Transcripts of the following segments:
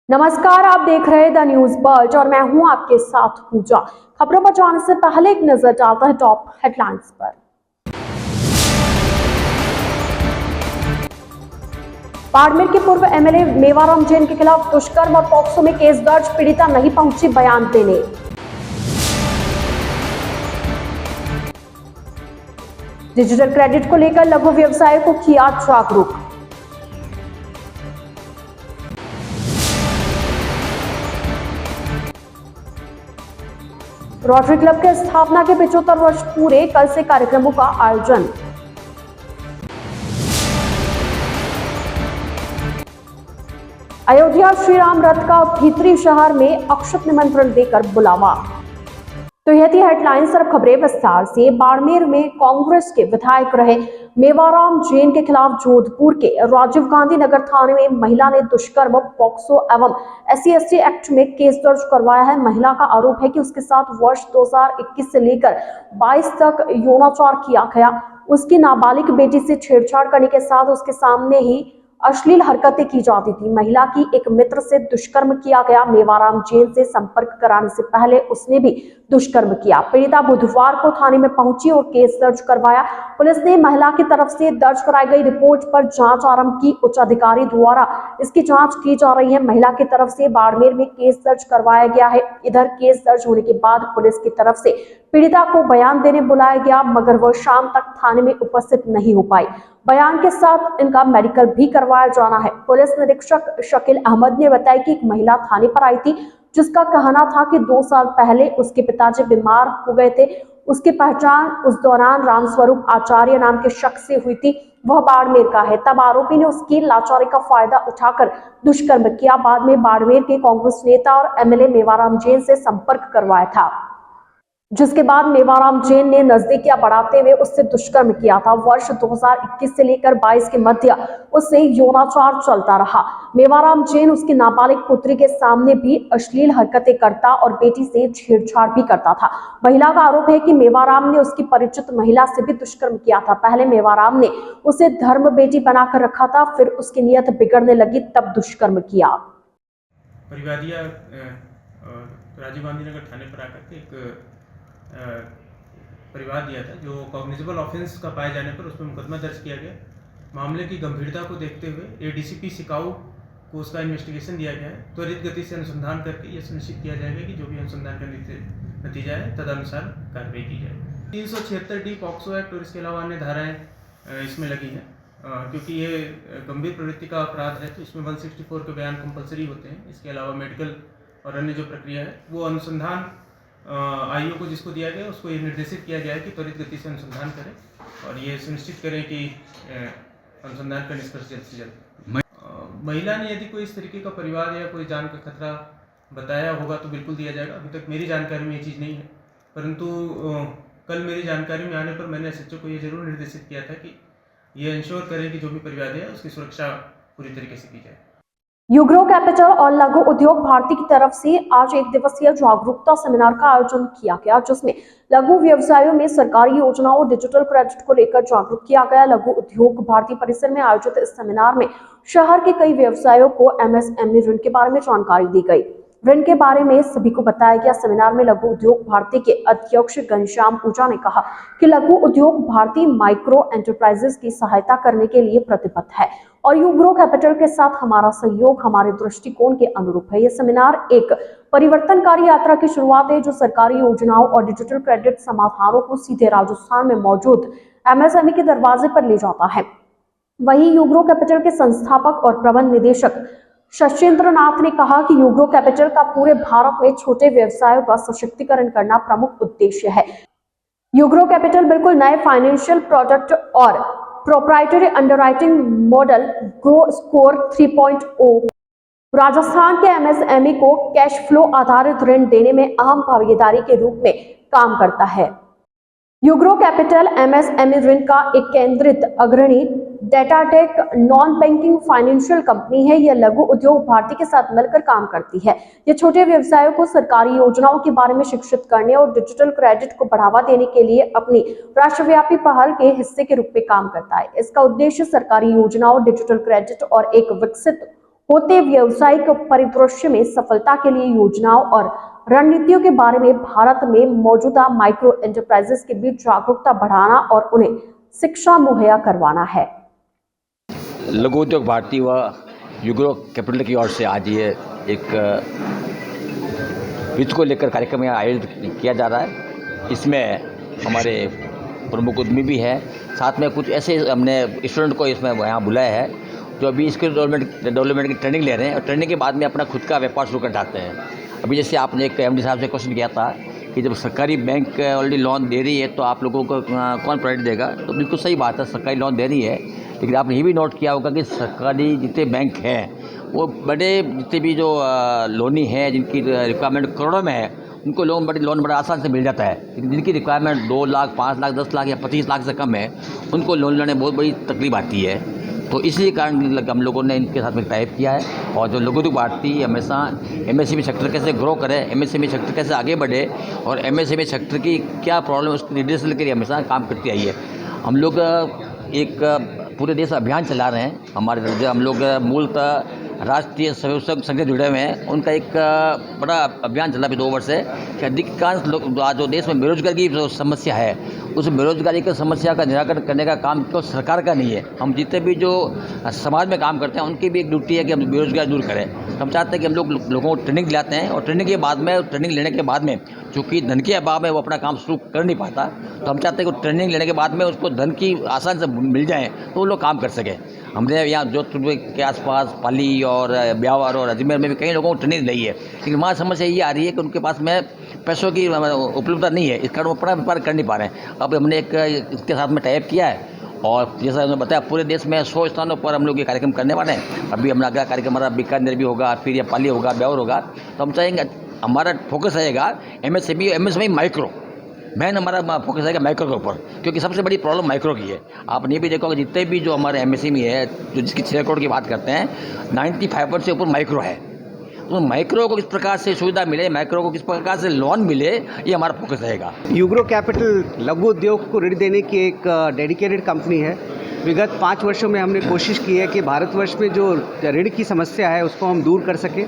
नमस्कार, आप देख रहे हैं द न्यूज बल्ट और मैं हूं आपके साथ पूजा। खबरों पर जाने से पहले एक नजर डालते हैं टॉप हेडलाइंस पर। बाड़मेर के पूर्व एमएलए मेवाराम जैन के खिलाफ दुष्कर्म और पॉक्सो में केस दर्ज, पीड़िता नहीं पहुंची बयान देने। डिजिटल क्रेडिट को लेकर लघु व्यवसाय को किया जागरूक। रोटरी क्लब के स्थापना के 75 वर्ष पूरे, कल से कार्यक्रमों का आयोजन। अयोध्या श्री राम रथ का भीतरी शहर में अक्षत निमंत्रण देकर बुलावा। तो यह थी हेडलाइंस। और खबरें विस्तार से। बाड़मेर में कांग्रेस के विधायक रहे मेवाराम जैन के खिलाफ जोधपुर के राजीव गांधी नगर थाने में महिला ने दुष्कर्म, पॉक्सो एवं SC/ST एक्ट में केस दर्ज करवाया है। महिला का आरोप है कि उसके साथ वर्ष 2021 से लेकर 22 तक यौनाचार किया गया। उसकी नाबालिग बेटी से छेड़छाड़ करने के साथ उसके सामने ही अश्लील हरकतें की जाती थी। महिला की एक मित्र से दुष्कर्म किया गया। मेवाराम जैन से संपर्क कराने से पहले उसने भी दुष्कर्म किया। पीड़िता बुधवार को थाने में पहुंची और केस दर्ज करवाया। पुलिस ने महिला की तरफ से दर्ज कराई गई रिपोर्ट पर जांच आरंभ की। उच्च अधिकारी द्वारा इसकी जांच की जा रही है। महिला की तरफ से बाड़मेर में केस दर्ज करवाया गया है। इधर केस दर्ज होने के बाद पुलिस की तरफ से पीड़िता को बयान देने बुलाया गया, मगर वह शाम तक थाने में उपस्थित नहीं हो पाई। बयान के साथ इनका मेडिकल भी करवाया जाना है। पुलिस निरीक्षक शकील अहमद ने बताया कि एक महिला थाने पर आई थी, जिसका कहना था कि 2 साल पहले उसके पिताजी बीमार हो गए थे। उसकी पहचान उस दौरान रामस्वरूप आचार्य नाम के शख्स से हुई थी। वह बाड़मेर का है। तब आरोपी ने उसकी लाचारी का फायदा उठाकर दुष्कर्म किया। बाद में बाड़मेर के कांग्रेस नेता और MLA मेवाराम जैन से संपर्क करवाया था, जिसके बाद मेवाराम जैन ने नजदीकियां बढ़ाते हुए उससे दुष्कर्म किया था। वर्ष 2021 से लेकर 22 के मध्य उससे यौनाचार चलता रहा। मेवाराम जैन उसकी नाबालिग पुत्री के सामने भी अश्लील हरकतें करता और बेटी से छेड़छाड़ भी करता था। महिला का आरोप है कि मेवाराम ने उसकी परिचित महिला से भी दुष्कर्म किया था। पहले मेवाराम ने उसे धर्म बेटी बनाकर रखा था, फिर उसकी नीयत बिगड़ने लगी तब दुष्कर्म किया। परिवादिया राजीव गांधी नगर थाने पर आकर के एक परिवाद दिया था, जो कॉग्निजेबल ऑफेंस का पाए जाने पर उस पर मुकदमा दर्ज किया गया। मामले की गंभीरता को देखते हुए ADCP सिकाऊ को उसका इन्वेस्टिगेशन दिया गया है। त्वरित गति से अनुसंधान करके यह सुनिश्चित किया जाएगा कि जो भी अनुसंधान का नतीजा है तदनुसार कार्रवाई की जाए। 376D पॉक्सो एक्ट और इसके अलावा अन्य धाराएं इसमें लगी हैं, क्योंकि ये गंभीर प्रवृत्ति का अपराध है, तो इसमें 164 के बयान कंपलसरी होते हैं। इसके अलावा मेडिकल और अन्य जो प्रक्रिया है वो अनुसंधान आईओ को जिसको दिया गया उसको ये निर्देशित किया गया है कि त्वरित गति से अनुसंधान करें और ये सुनिश्चित करें कि अनुसंधान का निष्कर्ष जल्द से जल्द। महिला ने यदि कोई इस तरीके का परिवार या कोई जान का खतरा बताया होगा तो बिल्कुल दिया जाएगा। अभी तक मेरी जानकारी में ये चीज़ नहीं है, परंतु कल मेरी जानकारी में आने पर मैंने SHO को ये जरूर निर्देशित किया था कि ये इंश्योर करें कि जो भी परिवादी है उसकी सुरक्षा पूरी तरीके से की जाए। युग्रो कैपिटल और लघु उद्योग भारती की तरफ से आज एक दिवसीय जागरूकता सेमिनार का आयोजन किया गया, जिसमें लघु व्यवसायों में सरकारी योजनाओं और डिजिटल क्रेडिट को लेकर जागरूक किया गया। लघु उद्योग भारती परिसर में आयोजित इस सेमिनार में शहर के कई व्यवसायों को MSME ऋण के बारे में जानकारी दी गई। ऋण के बारे में सभी को बताया गया। सेमिनार में लघु उद्योग भारती के अध्यक्ष घनश्याम पूजा ने कहा कि लघु उद्योग भारती माइक्रो एंटरप्राइजेस की सहायता करने के लिए प्रतिबद्ध है और युग्रो कैपिटल के साथ हमारा सहयोग हमारे दृष्टिकोण के अनुरूप है। यह सेमिनार एक परिवर्तनकारी यात्रा की शुरुआत है, जो सरकारी योजनाओं और डिजिटल क्रेडिट समाधानों को सीधे राजस्थान में मौजूद MSME के दरवाजे पर ले जाता है। वहीं युग्रो कैपिटल के संस्थापक और प्रबंध निदेशक शशेंद्र नाथ ने कहा कि युग्रो कैपिटल का पूरे भारत में छोटे व्यवसायों का सशक्तिकरण करना प्रमुख उद्देश्य है। युग्रो कैपिटल बिल्कुल नए फाइनेंशियल प्रोडक्ट और proprietary underwriting model grow score 3.0 Rajasthan के MSME को कैश फ्लो आधारित ऋण देने में अहम भागीदारी के रूप में काम करता है। युग्रो कैपिटल MSME ऋण का एक केंद्रित अग्रणी Datatech non banking financial company है। यह लघु उद्योग भारती के साथ मिलकर काम करती है। यह छोटे व्यवसायों को सरकारी योजनाओं के बारे में शिक्षित करने और डिजिटल क्रेडिट को बढ़ावा देने के लिए अपनी राष्ट्रव्यापी पहल के हिस्से के रूप में काम करता है। इसका उद्देश्य सरकारी योजनाओं, डिजिटल क्रेडिट और एक विकसित होते व्यावसायिक परिदृश्य में सफलता के लिए योजनाओं और रणनीतियों के बारे में भारत में मौजूदा माइक्रो एंटरप्राइजेस के बीच जागरूकता बढ़ाना और उन्हें शिक्षा मुहैया करवाना है। लघु उद्योग भारती व यूग्रो कैपिटल की ओर से आज ये एक वित्त को लेकर कार्यक्रम यहाँ आयोजित किया जा रहा है। इसमें हमारे प्रमुख उद्यमी भी हैं, साथ में कुछ ऐसे हमने स्टूडेंट को इसमें यहाँ बुलाया है जो अभी स्किल डेवलपमेंट की ट्रेनिंग ले रहे हैं और ट्रेनिंग के बाद में अपना खुद का व्यापार शुरू कर चाहते हैं। अभी जैसे आपने एक एमडी साहब से क्वेश्चन किया था कि जब सरकारी बैंक ऑलरेडी लोन दे रही है तो आप लोगों को कौन प्रायोरिटी देगा, तो बिल्कुल सही बात है, सरकारी लोन दे रही है। लेकिन आपने ये भी नोट किया होगा कि सरकारी जितने बैंक हैं वो बड़े जितने भी जो लोनी हैं जिनकी रिक्वायरमेंट करोड़ों में है उनको लोन बड़ा आसान से मिल जाता है। लेकिन जिनकी रिक्वायरमेंट 2 लाख 5 लाख 10 लाख या 25 लाख से कम है उनको लोन लेने में बहुत बड़ी तकलीफ आती है। तो इसी कारण हम लोगों ने इनके साथ में टाइप किया है और जो लघु उद्योग भारती हमेशा एमएसएमई सेक्टर कैसे ग्रो करे, एमएसएमई सेक्टर कैसे आगे बढ़े और एमएसएमई सेक्टर की क्या प्रॉब्लम उसके निर्देशन के लिए हमेशा काम करती आई है। हम लोग एक पूरे देश अभियान चला रहे हैं। हम लोग मूलतः राष्ट्रीय स्वयंसेवक संघ से जुड़े हुए हैं, उनका एक बड़ा अभियान चला अभी 2 वर्ष से कि अधिकांश लोग जो देश में बेरोजगारी की जो समस्या है उस बेरोजगारी की समस्या का निराकरण करने का काम केवल सरकार का नहीं है, हम जितने भी जो समाज में काम करते हैं उनकी भी एक ड्यूटी है कि हम बेरोजगारी दूर करें। तो हम चाहते हैं कि हम लोगों को ट्रेनिंग दिलाते हैं और ट्रेनिंग लेने के बाद में चूँकि धन के अभाव में वो अपना काम शुरू कर नहीं पाता, तो हम चाहते हैं कि ट्रेनिंग लेने के बाद में उसको धन की आसान से मिल जाए तो वो लोग काम कर सकें। हमने यहाँ जोधपुर के आसपास पाली और ब्यावर और अजमेर में भी कई लोगों को ट्रेनिंग दी है, लेकिन वहाँ समस्या ये आ रही है कि उनके पास में पैसों की उपलब्धता नहीं है, इस कारण वो अपना व्यापार कर नहीं पा रहे हैं। अब हमने इसके साथ में टाइप किया है और जैसा हमने बताया पूरे देश में 100 स्थानों पर हम लोग ये कार्यक्रम करने वाले हैं। अभी हमारा अगला कार्यक्रम हमारा बीकानेर भी होगा, फिर ये पाली होगा, ब्यावर होगा। तो हम चाहेंगे हमारा फोकस रहेगा एमएसएमई माइक्रो, मेन हमारा फोकस रहेगा माइक्रो के ऊपर, क्योंकि सबसे बड़ी प्रॉब्लम माइक्रो की है। आपने ये भी देखा होगा जितने भी जो हमारे एमएसएमई है जो जिसकी 6 करोड़ की बात करते हैं 95% से ऊपर माइक्रो है। तो माइक्रो को किस प्रकार से सुविधा मिले, माइक्रो को किस प्रकार से लोन मिले, ये हमारा फोकस रहेगा। यूग्रो कैपिटल लघु उद्योग को ऋण देने की एक डेडिकेटेड कंपनी है। विगत 5 वर्षों में हमने कोशिश की है कि भारतवर्ष में जो ऋण की समस्या है उसको हम दूर कर सकें।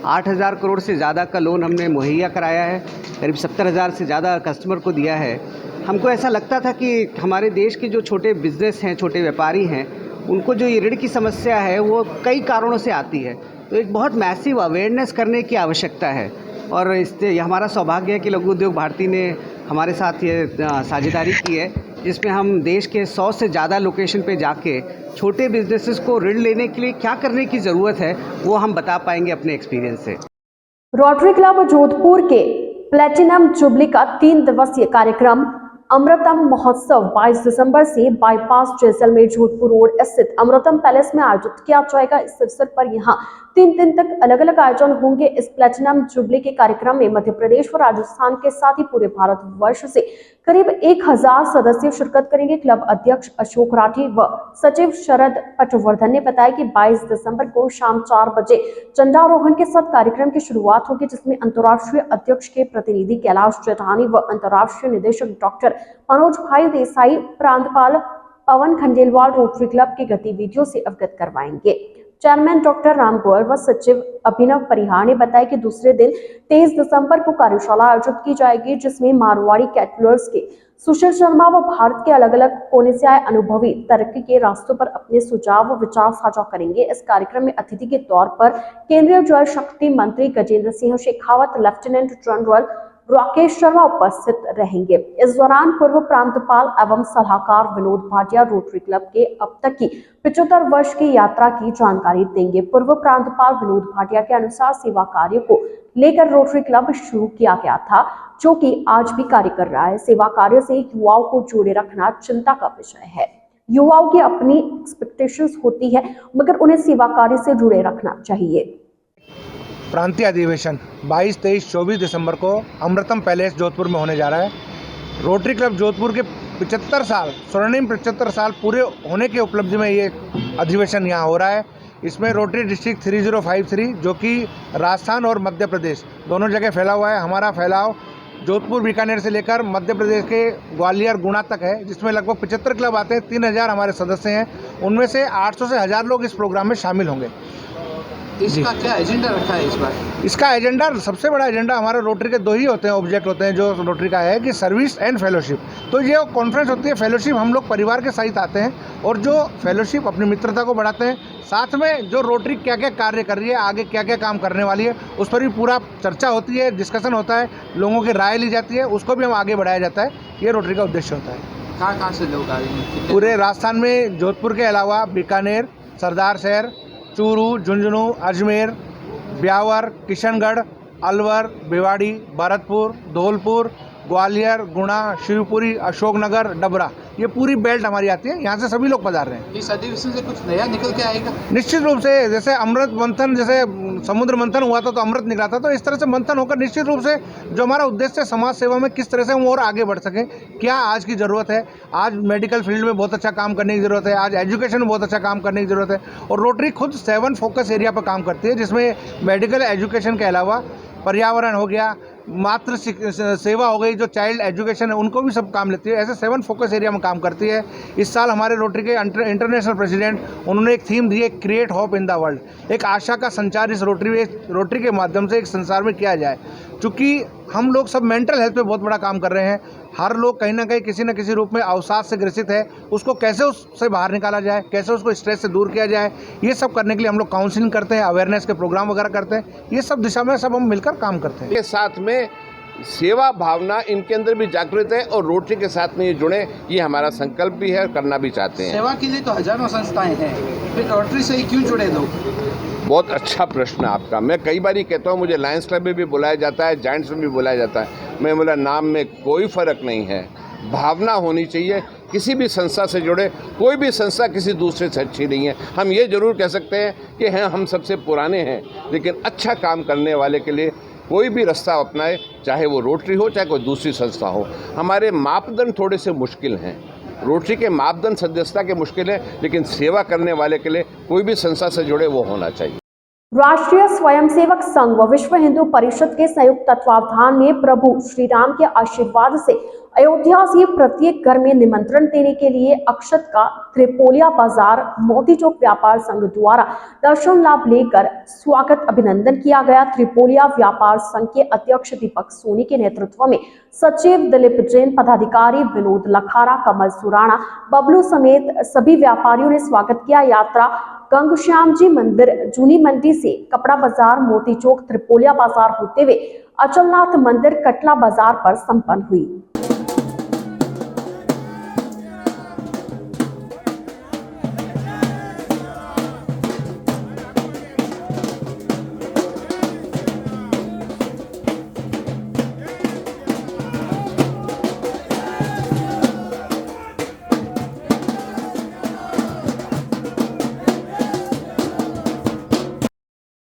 8,000 करोड़ से ज़्यादा का लोन हमने मुहैया कराया है, करीब 70,000 से ज़्यादा कस्टमर को दिया है। हमको ऐसा लगता था कि हमारे देश के जो छोटे बिजनेस हैं, छोटे व्यापारी हैं, उनको जो ये ऋण की समस्या है वो कई कारणों से आती है, तो एक बहुत मैसिव अवेयरनेस करने की आवश्यकता है। और इससे हमारा सौभाग्य है कि लघु उद्योग भारती ने हमारे साथ ये साझेदारी की है, जिसमें हम देश के 100 से ज़्यादा लोकेशन पे जाके छोटे बिजनेसेस को ऋण लेने के लिए क्या करने की ज़रूरत है वो हम बता पाएंगे अपने एक्सपीरियंस से। रोटरी क्लब जोधपुर के प्लेटिनम जुबली का 3 दिवसीय कार्यक्रम अमृतम महोत्सव 22 दिसंबर से बाईपास जैसलमेर जोधपुर रोड स्थित अमृतम पैलेस में आयोजित किया जाएगा। इस अवसर पर यहां 3 दिन तक अलग अलग आयोजन होंगे। इस प्लेटिनम जुबली के कार्यक्रम में मध्य प्रदेश व राजस्थान के साथ ही पूरे भारतवर्ष से करीब 1000 सदस्य शिरकत करेंगे। क्लब अध्यक्ष अशोक राठी व सचिव शरद पटवर्धन ने बताया कि 22 दिसंबर को शाम 4 बजे झंडारोहण के साथ कार्यक्रम की शुरुआत होगी, जिसमें अंतर्राष्ट्रीय अध्यक्ष के प्रतिनिधि कैलाश चेठानी व अंतर्राष्ट्रीय निदेशक डॉक्टर मनोज भाई देसाई प्रांतपाल पवन खंडेलवाल रोटरी क्लब की गतिविधियों से अवगत करवाएंगे। चेयरमैन डॉक्टर राम गोयल व सचिव अभिनव परिहार ने बताया कि दूसरे दिन 23 दिसंबर को कार्यशाला आयोजित की जाएगी, जिसमें मारवाड़ी कैटलर्स के सुशील शर्मा व भारत के अलग अलग कोने से आए अनुभवी तरक्की के रास्तों पर अपने सुझाव व विचार साझा करेंगे। इस कार्यक्रम में अतिथि के तौर पर केंद्रीय जल शक्ति मंत्री गजेंद्र सिंह शेखावत, लेफ्टिनेंट जनरल राकेश शर्मा उपस्थित रहेंगे। इस दौरान पूर्व प्रांतपाल एवं सलाहकार विनोद भाटिया रोटरी क्लब के अब तक की 75 वर्ष की यात्रा की जानकारी देंगे। पूर्व प्रांतपाल विनोद भाटिया के अनुसार सेवा कार्य को लेकर रोटरी क्लब शुरू किया गया था, जो कि आज भी कार्य कर रहा है। सेवा कार्य से युवाओं को जोड़े रखना चिंता का विषय है। युवाओं की अपनी एक्सपेक्टेशंस होती है, मगर उन्हें सेवा कार्य से जुड़े रखना चाहिए। प्रांतीय अधिवेशन 22, 23, 24 दिसंबर को अमृतम पैलेस जोधपुर में होने जा रहा है। रोटरी क्लब जोधपुर के 75 साल स्वर्णिम 75 साल पूरे होने के उपलब्धि में ये अधिवेशन यहाँ हो रहा है। इसमें रोटरी डिस्ट्रिक्ट 3053 जो कि राजस्थान और मध्य प्रदेश दोनों जगह फैला हुआ है। हमारा फैलाव जोधपुर बीकानेर से लेकर मध्य प्रदेश के ग्वालियर गुना तक है, जिसमें लगभग 75 क्लब आते हैं। 3000 हमारे सदस्य हैं, उनमें से 800 से 1000 लोग इस प्रोग्राम में शामिल होंगे। इसका क्या एजेंडा रखा है इस बार? इसका एजेंडा, सबसे बड़ा एजेंडा हमारे रोटरी के दो ही होते हैं, ऑब्जेक्ट होते हैं जो रोटरी का है कि सर्विस एंड फेलोशिप। तो ये कॉन्फ्रेंस होती है, फेलोशिप हम लोग परिवार के सहित आते हैं और जो फेलोशिप अपनी मित्रता को बढ़ाते हैं, साथ में जो रोटरी क्या क्या कार्य कर रही है, आगे क्या क्या काम करने वाली है, उस पर भी पूरा चर्चा होती है, डिस्कशन होता है, लोगों की राय ली जाती है, उसको भी हम आगे बढ़ाया जाता है। ये रोटरी का उद्देश्य होता है। कहाँ से लोग आ रहे हैं? पूरे राजस्थान में जोधपुर के अलावा बीकानेर, सरदार शहर, चूरू, झुंझुनू, अजमेर, ब्यावर, किशनगढ़, अलवर, भिवाड़ी, भरतपुर, धौलपुर, ग्वालियर, गुना, शिवपुरी, अशोकनगर, डबरा, ये पूरी बेल्ट हमारी आती है। यहाँ से सभी लोग पधार रहे हैं। इस अधिवेशन से कुछ नया निकल के आएगा? निश्चित रूप से, जैसे अमृत मंथन, जैसे समुद्र मंथन हुआ था तो अमृत निकला था, तो इस तरह से मंथन होकर निश्चित रूप से जो हमारा उद्देश्य है समाज सेवा में किस तरह से हम और आगे बढ़ सकें, क्या आज की ज़रूरत है। आज मेडिकल फील्ड में बहुत अच्छा काम करने की ज़रूरत है, आज एजुकेशन में बहुत अच्छा काम करने की ज़रूरत है, और रोटरी खुद 7 फोकस एरिया पर काम करती है, जिसमें मेडिकल एजुकेशन के अलावा पर्यावरण हो गया, मातृ सेवा हो गई, जो चाइल्ड एजुकेशन है उनको भी सब काम लेती है। ऐसे 7 फोकस एरिया में काम करती है। इस साल हमारे रोटरी के इंटरनेशनल प्रेसिडेंट, उन्होंने एक थीम दी है, create hope in the world. एक आशा का संचार इस रोटरी के माध्यम से एक संसार में किया जाए। चूँकि हम लोग सब मेंटल हेल्थ पे बहुत बड़ा काम कर रहे हैं, हर लोग कहीं ना कहीं किसी न किसी रूप में अवसाद से ग्रसित है, उसको कैसे उससे बाहर निकाला जाए, कैसे उसको स्ट्रेस से दूर किया जाए, ये सब करने के लिए हम लोग काउंसलिंग करते हैं, अवेयरनेस के प्रोग्राम वगैरह करते हैं। ये सब दिशा में सब हम मिलकर काम करते हैं। के साथ में सेवा भावना इनके अंदर भी जागृत है और रोटरी के साथ में ये जुड़े, ये हमारा संकल्प भी है और करना भी चाहते हैं। सेवा के लिए तो हजारों संस्थाएं हैं, फिर रोटरी से ही क्यों जुड़े लोग? बहुत अच्छा प्रश्न आपका। मैं कई बार कहता हूँ, मुझे लायंस क्लब में भी बुलाया जाता है, जायंट्स में भी बुलाया जाता है। मैं बोला नाम में कोई फ़र्क नहीं है, भावना होनी चाहिए। किसी भी संस्था से जुड़े, कोई भी संस्था किसी दूसरे से अच्छी नहीं है। हम ये ज़रूर कह सकते हैं कि हैं हम सबसे पुराने हैं, लेकिन अच्छा काम करने वाले के लिए कोई भी रास्ता अपनाए, चाहे वो रोटरी हो चाहे कोई दूसरी संस्था हो। हमारे मापदंड थोड़े से मुश्किल हैं, रोटरी के मापदंड सदस्यता के मुश्किल है, लेकिन सेवा करने वाले के लिए कोई भी संस्था से जुड़े वो होना चाहिए। राष्ट्रीय स्वयंसेवक संघ व विश्व हिंदू परिषद के संयुक्त तत्वावधान में प्रभु श्री राम के आशीर्वाद से अयोध्या से प्रत्येक घर में निमंत्रण देने के लिए अक्षत का त्रिपोलिया बाजार मोती चौक व्यापार संघ द्वारा दर्शन लाभ लेकर स्वागत अभिनंदन किया गया। त्रिपोलिया व्यापार संघ के अध्यक्ष दीपक सोनी के नेतृत्व में सचिव दिलीप जैन, पदाधिकारी विनोद लखारा, कमल सुराणा, बबलू समेत सभी व्यापारियों ने स्वागत किया। यात्रा गंगश्याम जी मंदिर, जूनी मंडी से कपड़ा बाजार, मोती चौक, त्रिपोलिया बाजार होते हुए अचलनाथ मंदिर, कटला बाजार पर संपन्न हुई।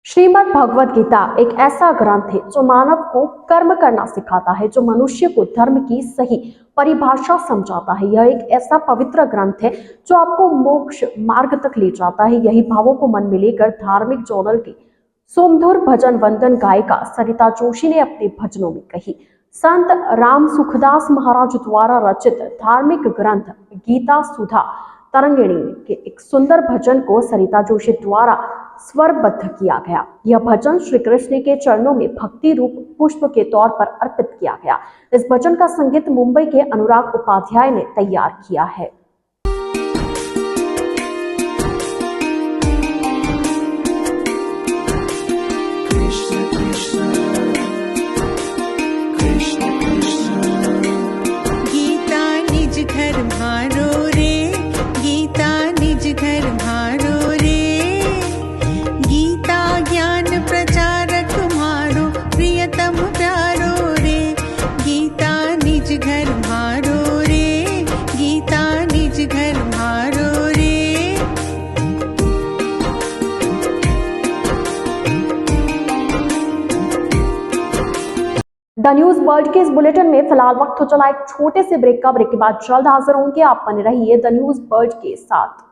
श्रीमद् भगवद गीता एक ऐसा ग्रंथ है जो मानव को कर्म करना सिखाता है, जो मनुष्य को धर्म की सही परिभाषा समझाता है। यह एक ऐसा पवित्र ग्रंथ है जो आपको मोक्ष मार्ग तक ले जाता है। यही भावों को मन में लेकर धार्मिक जर्नल की सोमधुर भजन वंदन गायिका सरिता जोशी ने अपने भजनों में कही। संत राम सुखदास महाराज द्वारा रचित धार्मिक ग्रंथ गीता सुधा तरंगिणी के एक सुंदर भजन को सरिता जोशी द्वारा स्वरबद्ध किया गया। यह भजन श्री कृष्ण के चरणों में भक्ति रूप पुष्प के तौर पर अर्पित किया गया। इस भजन का संगीत मुंबई के अनुराग उपाध्याय ने तैयार किया है। द न्यूज वर्ल्ड के इस बुलेटिन में फिलहाल वक्त हो चला एक छोटे से ब्रेक का। ब्रेक के बाद जल्द हाजिर होंगे। आप बने रहिए द न्यूज वर्ल्ड के साथ।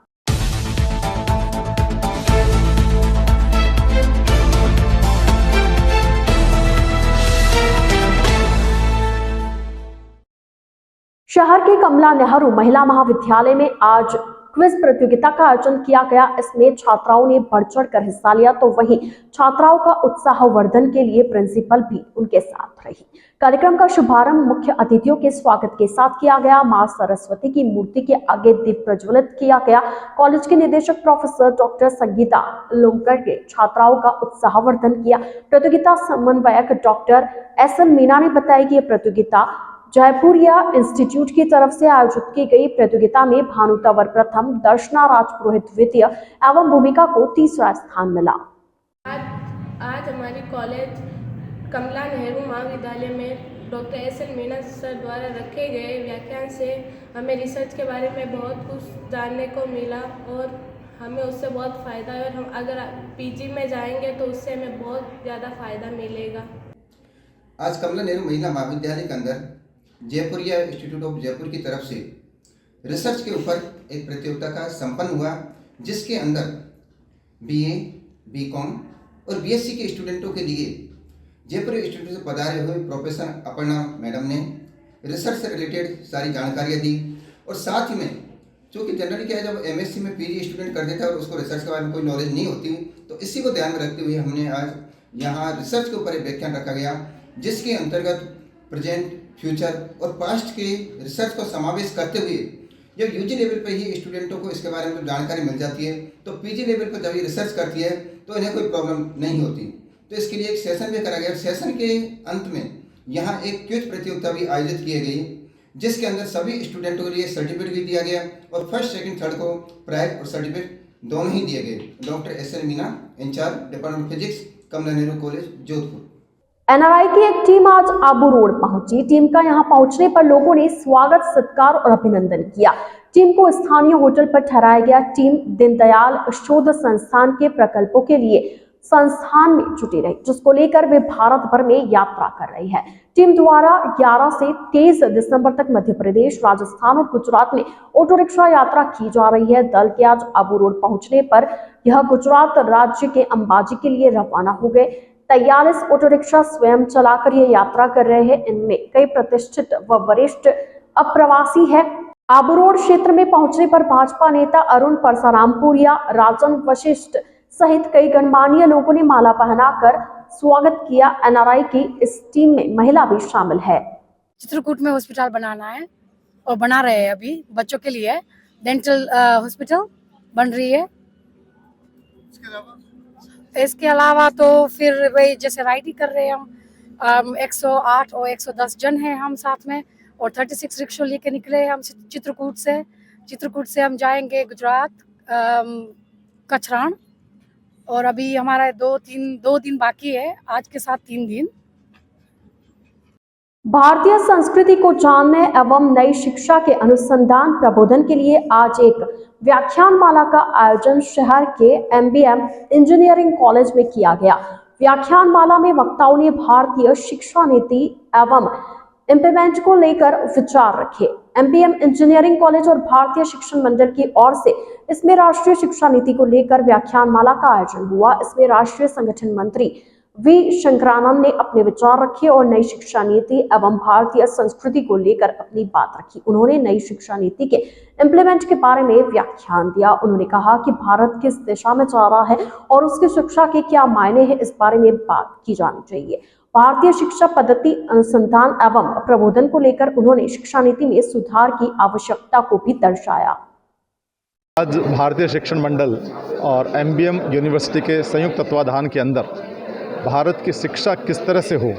शहर के कमला नेहरू महिला महाविद्यालय में आज क्विज प्रतियोगिता का आयोजन किया गया। इसमें छात्राओं ने बढ़ चढ़कर हिस्सा लिया, तो वहीं छात्राओं का उत्साहवर्धन के लिए प्रिंसिपल भी उनके साथ रही। कार्यक्रम का शुभारंभ मुख्य अतिथियों के स्वागत के साथ किया गया। मां सरस्वती की मूर्ति के आगे दीप प्रज्वलित किया गया। कॉलेज के निदेशक प्रोफेसर डॉक्टर संगीता लोंकर ने छात्राओं का उत्साहवर्धन किया। प्रतियोगिता समन्वयक डॉक्टर एस.एल. मीना ने बताया कि यह प्रतियोगिता जयपुरिया इंस्टीट्यूट की तरफ से आयोजित की गई। प्रतियोगिता में भानु तंवर प्रथम, दर्शना राजपुरोहित द्वितीय एवं भूमिका को तीसरा स्थान मिला। आज हमारी कॉलेज कमला नेहरू महाविद्यालय में डॉक्टर एस.एल. मीना सर द्वारा रखे गए व्याख्यान से हमें रिसर्च के बारे में बहुत कुछ जानने को मिला और हमें उससे बहुत फ़ायदा है। और हम अगर पीजी में जाएंगे तो उससे हमें बहुत ज़्यादा फ़ायदा मिलेगा। आज कमला नेहरू महिला महाविद्यालय के अंदर जयपुरिया इंस्टीट्यूट ऑफ जयपुर की तरफ से रिसर्च के ऊपर एक प्रतियोगिता का संपन्न हुआ, जिसके अंदर बीए, बीकॉम और बीएससी के स्टूडेंटों के लिए जयपुर इंस्टीट्यूट से पधारे हुए प्रोफेसर अपर्णा मैडम ने रिसर्च से रिलेटेड सारी जानकारियाँ दी। और साथ ही में चूँकि जनरली क्या है, जब एमएससी में पीजी स्टूडेंट कर देता है और उसको रिसर्च के बारे में कोई नॉलेज नहीं होती, तो इसी को ध्यान में रखते हुए हमने आज यहाँ रिसर्च के ऊपर एक व्याख्यान रखा गया, जिसके अंतर्गत प्रेजेंट, फ्यूचर और पास्ट के रिसर्च को समावेश करते हुए जब यूजी लेवल पे ही स्टूडेंटों को इसके बारे में जब जानकारी मिल जाती है, तो पीजी लेवल पर जब ये रिसर्च करती है तो इन्हें कोई प्रॉब्लम नहीं होती। तो इसके लिए एक सेशन भी करा गया। सेशन के अंत में यहाँ एक क्विज प्रतियोगिता भी आयोजित की गई, जिसके अंदर सभी स्टूडेंटों के लिए सर्टिफिकेट भी दिया गया और फर्स्ट, सेकंड, थर्ड को प्राइज और सर्टिफिकेट दोनों ही दिए गए। Doctor S L. Meena, incharge department of physics, Kamala Nehru college, Jodhpur. NRI की एक टीम आज आबू रोड पहुंची। टीम का यहां पहुंचने पर लोगों ने स्वागत, सत्कार और अभिनंदन किया। टीम को स्थानीय होटल पर ठहराया गया। टीम दीनदयाल शोध संस्थान के प्रकल्पों के लिए संस्थान में जुटी रही, जिसको लेकर वे भारत भर में यात्रा कर रही है। टीम द्वारा 11 से 23 दिसंबर तक मध्य प्रदेश, राजस्थान और गुजरात में ऑटो रिक्शा यात्रा की जा रही है। दल के आज आबू रोड पहुंचने पर यह गुजरात राज्य के अंबाजी के लिए रवाना हो गए। 43 ऑटो रिक्शा स्वयं चलाकर ये यात्रा कर रहे हैं। इनमें कई प्रतिष्ठित व वरिष्ठ अप्रवासी है। आबू रोड क्षेत्र में पहुंचने पर भाजपा नेता अरुण परसारामपुरिया, राजन वशिष्ठ सहित कई गणमान्य लोगों ने माला पहनाकर स्वागत किया। एनआरआई की इस टीम में महिला भी शामिल है। चित्रकूट में हॉस्पिटल बनाना है और बना रहे हैं अभी बच्चों के लिए। डेंटल हॉस्पिटल बन रही है। इसके अलावा तो फिर वही जैसे राइडिंग कर रहे हैं हम। 108 और 110 जन हैं हम साथ में, और 36 रिक्शा लेके निकले हैं हम चित्रकूट से। चित्रकूट से हम जाएंगे गुजरात, कचरान, और अभी हमारा 2 दिन बाकी है, आज के साथ 3 दिन। भारतीय संस्कृति को जानने एवं नई शिक्षा के अनुसंधान प्रबोधन के लिए आज एक व्याख्यान माला का आयोजन शहर के एमबीएम इंजीनियरिंग कॉलेज में किया गया। व्याख्यान माला में वक्ताओं ने भारतीय शिक्षा नीति एवं इम्प्लीमेंट को लेकर विचार रखे। एमबीएम इंजीनियरिंग कॉलेज और भारतीय शिक्षण मंडल की ओर से इसमें राष्ट्रीय शिक्षा नीति को लेकर व्याख्यान माला का आयोजन हुआ। इसमें राष्ट्रीय संगठन मंत्री वी शंकरानंद ने अपने विचार रखे और नई शिक्षा नीति एवं भारतीय संस्कृति को लेकर अपनी बात रखी। उन्होंने नई शिक्षा नीति के इम्प्लीमेंट के बारे में व्याख्यान दिया। उन्होंने कहा कि भारत किस दिशा में जा रहा है और उसकी शिक्षा के क्या मायने हैं, इस बारे में बात की जानी चाहिए। भारतीय शिक्षा पद्धति अनुसंधान एवं प्रबोधन को लेकर उन्होंने शिक्षा नीति में सुधार की आवश्यकता को भी दर्शाया। आज भारतीय शिक्षण मंडल और एमबीएम यूनिवर्सिटी के संयुक्त तत्वाधान के अंदर भारत की शिक्षा किस तरह से हो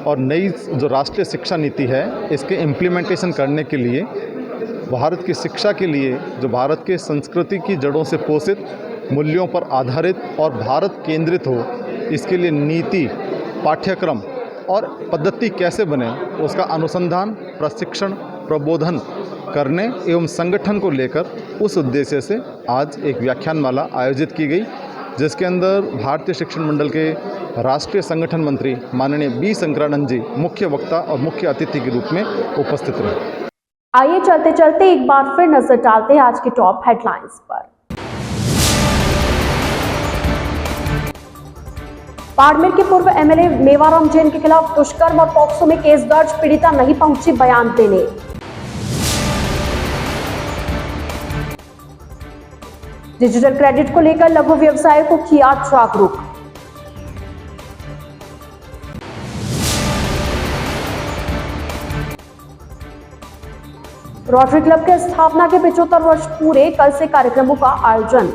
और नई जो राष्ट्रीय शिक्षा नीति है इसके इम्प्लीमेंटेशन करने के लिए, भारत की शिक्षा के लिए जो भारत के संस्कृति की जड़ों से पोषित, मूल्यों पर आधारित और भारत केंद्रित हो, इसके लिए नीति, पाठ्यक्रम और पद्धति कैसे बने, उसका अनुसंधान, प्रशिक्षण, प्रबोधन करने एवं संगठन को लेकर उस उद्देश्य से आज एक व्याख्यान माला आयोजित की गई, जिसके अंदर भारतीय शिक्षण मंडल के राष्ट्रीय संगठन मंत्री माननीय वी शंकरानंद जी मुख्य वक्ता और मुख्य अतिथि के रूप में उपस्थित रहे। आइए चलते चलते एक बार फिर नजर डालते हैं आज की टॉप हेडलाइंस पर। बाड़मेर के पूर्व एमएलए मेवाराम जैन के खिलाफ दुष्कर्म और पॉक्सो में केस दर्ज, पीड़िता नहीं पहुंची बयान देने। डिजिटल क्रेडिट को लेकर लघु व्यवसाय को किया जागरूक। रोटरी क्लब के स्थापना के 75 वर्ष पूरे, कल से कार्यक्रमों का आयोजन।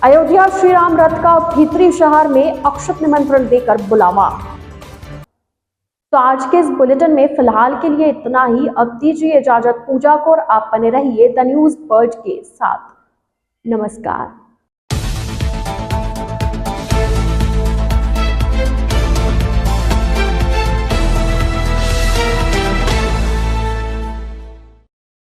अयोध्या श्री राम रथ का भीतरी शहर में अक्षत निमंत्रण देकर बुलावा। तो आज के इस बुलेटिन में फिलहाल के लिए इतना ही। अब दीजिए इजाजत पूजा को और आप बने रहिए द न्यूज बर्ड के साथ। नमस्कार।